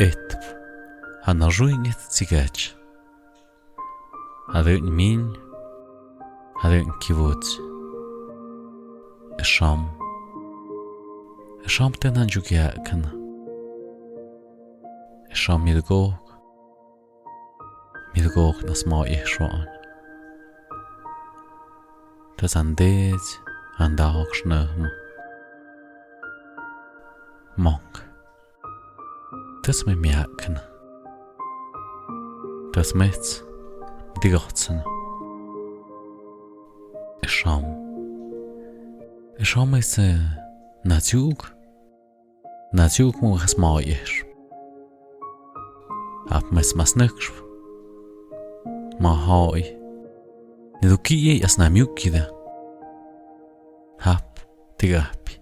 et han ruinget tigach hadun min hadun kivut sham tenan jugya kan sham midgok nas ma ihshwan das andez andach schnöm monk das me merken das met die gotsen sham is najuk mo has ma ish ap mes masnuksh ma hai niduki as na mukida hap tigapi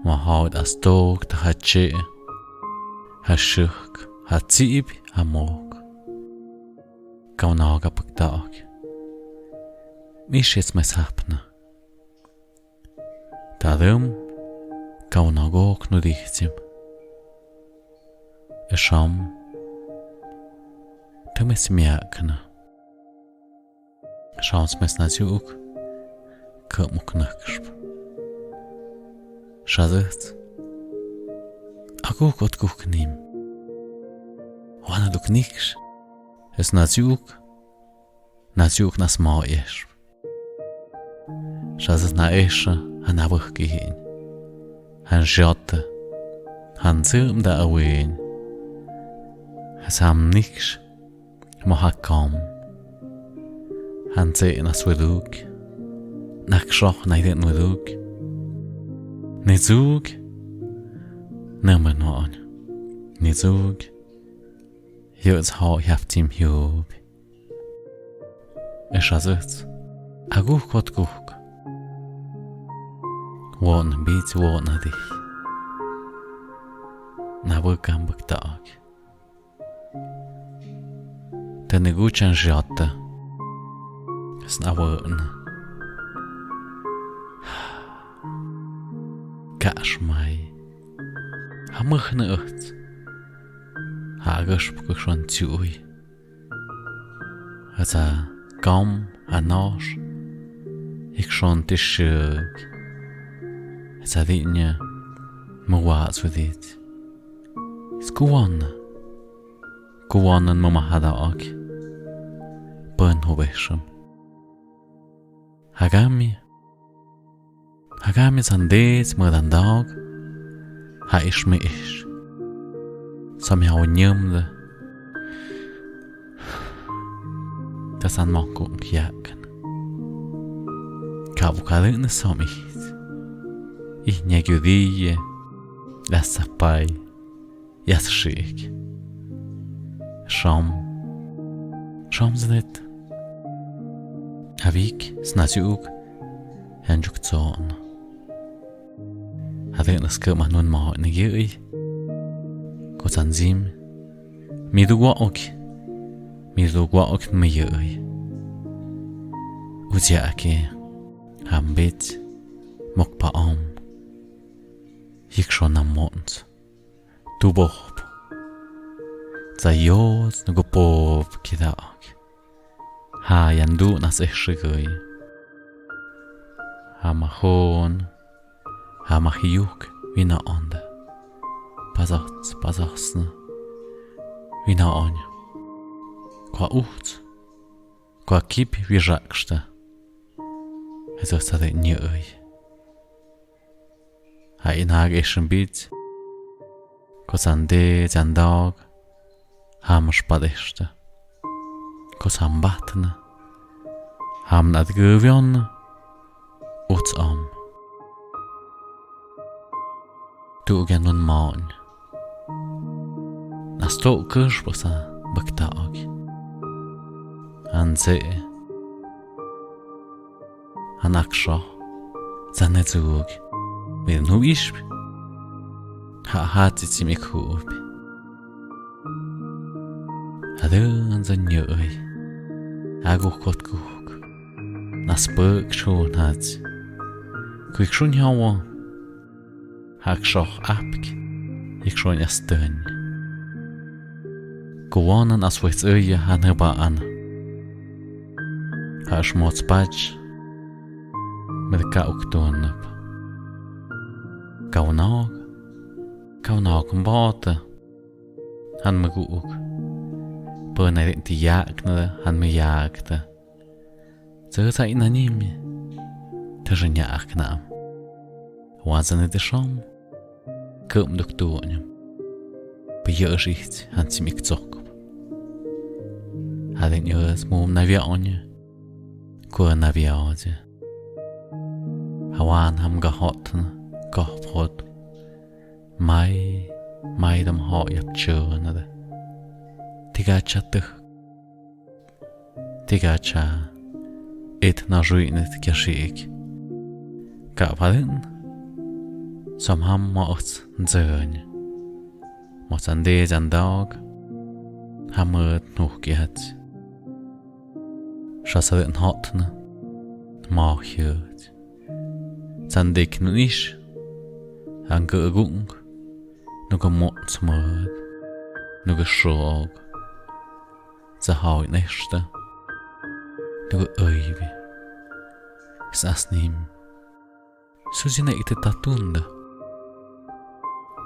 ma haud as tog ta hache hashuk hatsib amok kaunaga paktak mish mes hapna tadum kaunagok nudichtim sham temes miakna shams mes najuk kamuknakshp shazet agok otkuknim wana dukniksh es najuk nas ma ish shazet na esha anabuk gehin han jotte han zum da awen hasam niksh mohakam han ze nas weduk nakshokh naiden weduk nizug namanon nizug yots ha yaftim yob eshazet aguk kotkuk won bit won adi na bukam baktak te neguchan jotta snavon kashmai hamukhna ut hagesh bukshon tui ata kam anosh ik schon tishuk zadinja muwaz wedit skuwanan mama hadak ban hobesham hagami sandes madandag ha ish me ish somehow nyumde tasan makuk yakan kavukadin somit ich nyagudie lasapai yasshik sham znet avik snajuk hanjuk zon hadin skama nun ma nigi kotanzim midugwa ok miyoi ujiake hambit mokpa om ik schon am mond du bob zayos nugo bob kidak ha yandu nas eshigoi hamachon hamachiuk vina onda pasasna vina on kwa ucht kwa kip wijaksta eso sade nioi ha inag eshn bit kosande zandag ham spadeshta kosam batna ham nadgövjon uts am tugen nun man nasto kush bosa baktag anze anaksha zanezug mit nu ish hat sie mir kub hadun zanyoi aguk kotkuk nas berg schon hat kuik schon hawa hak shoch apk ik schon estön. Gewonnen as wechts öje han heba an. Ha schmots patch med ka uktonep. Kaunog mbate han me guuk. Pön er inte jaknade han me jakte. Så sa ina nimi. Тоже jaknam. Wazane de shom. Kum doktornem. Bejörschicht han sie mich zog. Hadden jörs mum navianje. Kur naviaje. Hawan ham gehotne. Gahbrot. Mai dem ha jab tjörnade. Tigacha tuch. Tigacha. Et na ruinet kjashik. Kapalin. Som ham mått zörn. Mått an det en dag. Han møt nok i het. Sjassa den hotne. Mahjøt. San dik nu ish. Han gø gung. Nuga mått smød. Nuga sjåg. Så ha i næste. Nuga øyvi. Sasnim. Så sina ikke tatunde.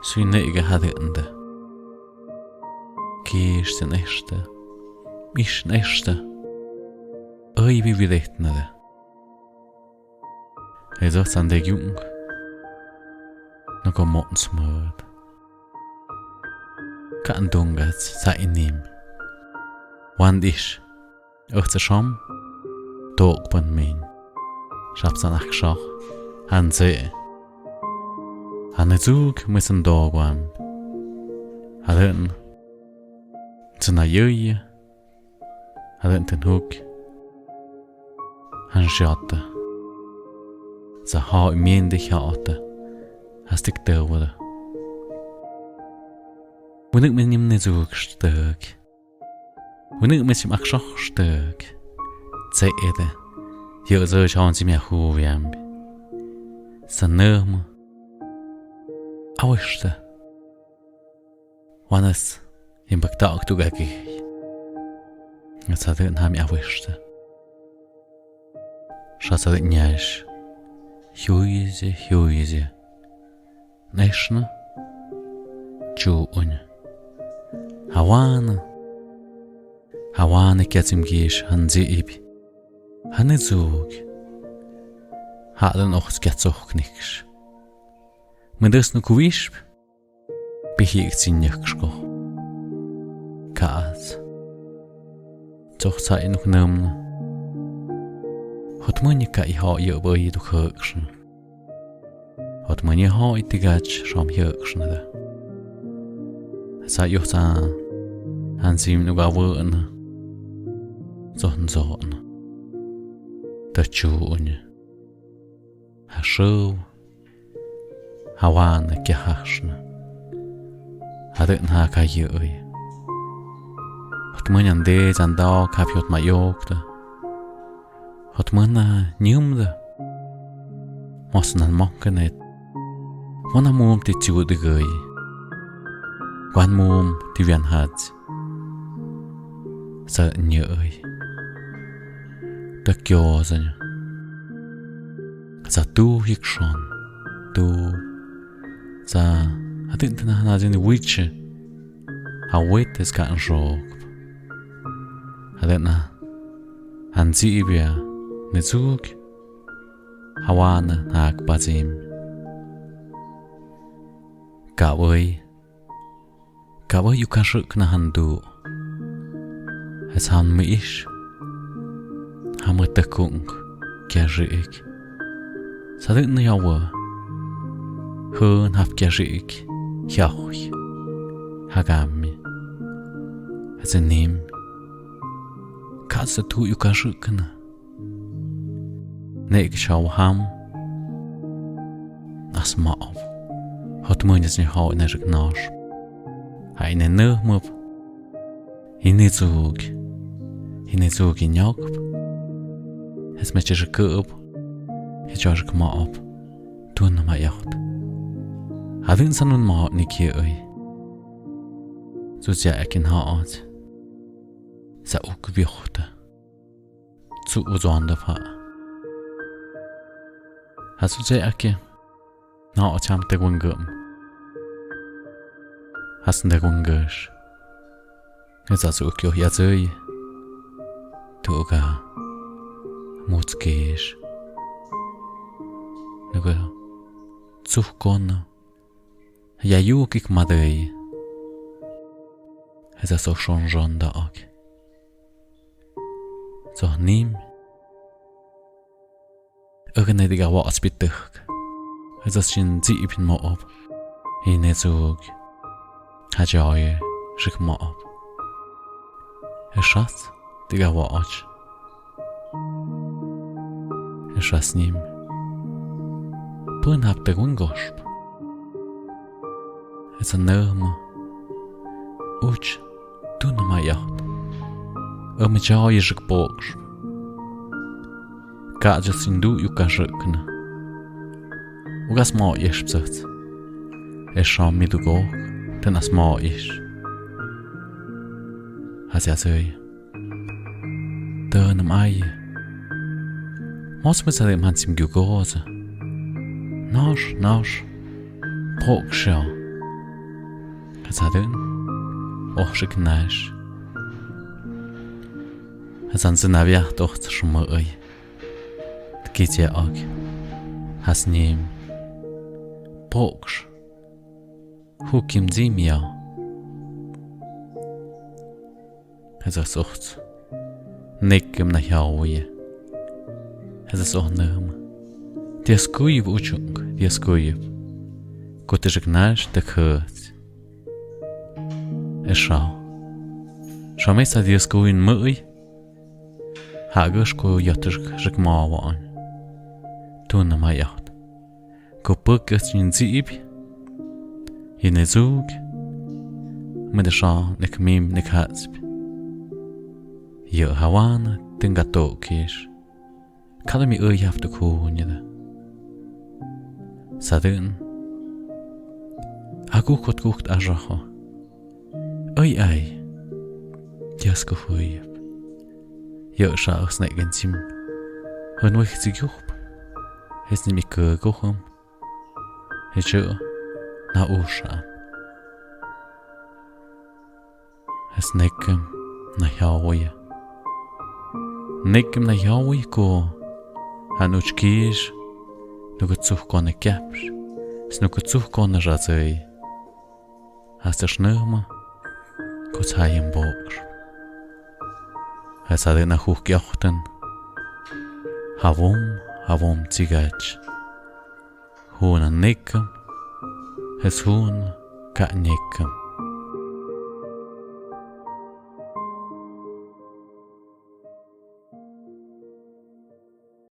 Så ikke hadende. Kies den næste. Ish næste. Øyvi videtnede. Så san det jung. Nuga mått smød. Kan dungat sa inim. Wand ish. Öchte shom. Tog pun min. Shabsan akshach. Han se. Han er zug müssen dogwam. Hadden. Zuna jöje. Hadden ten hug. Han sjotte. Za ha i mendig hate. Hast ik døvede. Wanneer men nim ne zug stuk. Wanneer men sim akshach stuk. Ze ede. Hier zo schauen sie mir huwiam. Sannerme. Awishte. Wannes im Bagdad du gagi. Jetzt hat er ham awishte. Schasa det nyash. Huize. Neshne. Juun. Hawana ketsim gish han zeib. Han zug. Hadden och sketsoch niks. Men das nu kuwisp. Behiegt sin niksko. Kaas. Toch sai nog namne. Hot monika I ha je boy du högschen. Hot monia ha I tigach sham högschen da. Sai jo sa. Han sim nu gavun. Zon. Da chuun. Ha show. Hawana kjahashna. Hadden ha kajøy. Hot munjan det en dag kapjot ma jokte. Hot munna njumde. Mosnan monkenet. Wana mum ti tjude gøy. Wan mum ti vian had. Sa njøy. Da kjøzen. Sa du hik schon. Du. Sa hadden den han hadden witche. Ha wit es kan sjok. Hadden han zibia ne zug. Hawana nak bazim. Kawai yu kan sjok na han du. Es han me ish. Ha me tekung. Kja jik. Sa hadden jawa. Hun haf kjashik, hjauj, hagami. Ez nim. Kaza tu yu kashukna. Nek shau ham. As maav. Hot munjes ni hau nerik nash. Ha ine nøhmup. Hine zug I njakp. Ez metjes kup. Hijajik maav. Tunna ma jacht. Hadden san un maat ni kjøy. så säkin haat. Sa ukvihta. Zu uzonda fa. Hasu säkin. Na chamte gungum. Hasnda gungush. Esa su ukyo yazui. Tuga. Mutskish. Nuga. Zuhkonna. AYUUJK madei. Esa so shonjonda ak. So nim. Ögnediga waas bittuhk. Esa shin zipin mo'ob. Inezug. Hajaye. Shik mo'ob. Eshat. Diga waach. Eshat nim. Pun hab de gungosp. Esa nirma. Uch. Du na ma jacht. Jaye shik bogsp. Kaja sindu yuka shikna. Ugas ma ish bzit. Esham midu gok. Den as ma ish. Has yazui. Dönam aie. Mos mit dem hansim gugose. Nash. Poksha. Kasadun. Och shik nash. Hasan sinavia doch shmoi. Tkitya ak. Hasnim. Poksh. Hukim zimia. Hasasocht. Nikim na jauje. Hasas nirma. Diaskuiv uchunk. Diaskuiv. Kutishik nash de kurt. Esha. Shamesa diaskuin mui. Hagashko yatishk shikmawan. Tuna ma yacht. Kupukast in zib. Inezug. Medesha nek mim nek hatsb. Yo hawana tingato kish. Kalami uyaftu kunyada. Sadun. Agukot gukt ajaho. Ay. Diasko huyab. Yo shaus negen sim. Hun wich zigup. Hes nimi kuguhum. Hecho na usha. Hes nekem na jauje. Nekem na jauje ko. Han uchkish. Nugu zuhkone kapsh. Snugu zuhkone razei. Has der Schnirma. Kurz haien bogs. Es hat nach hochgeachten. Havom zigach. Huna nikem. Es hun ka nikem.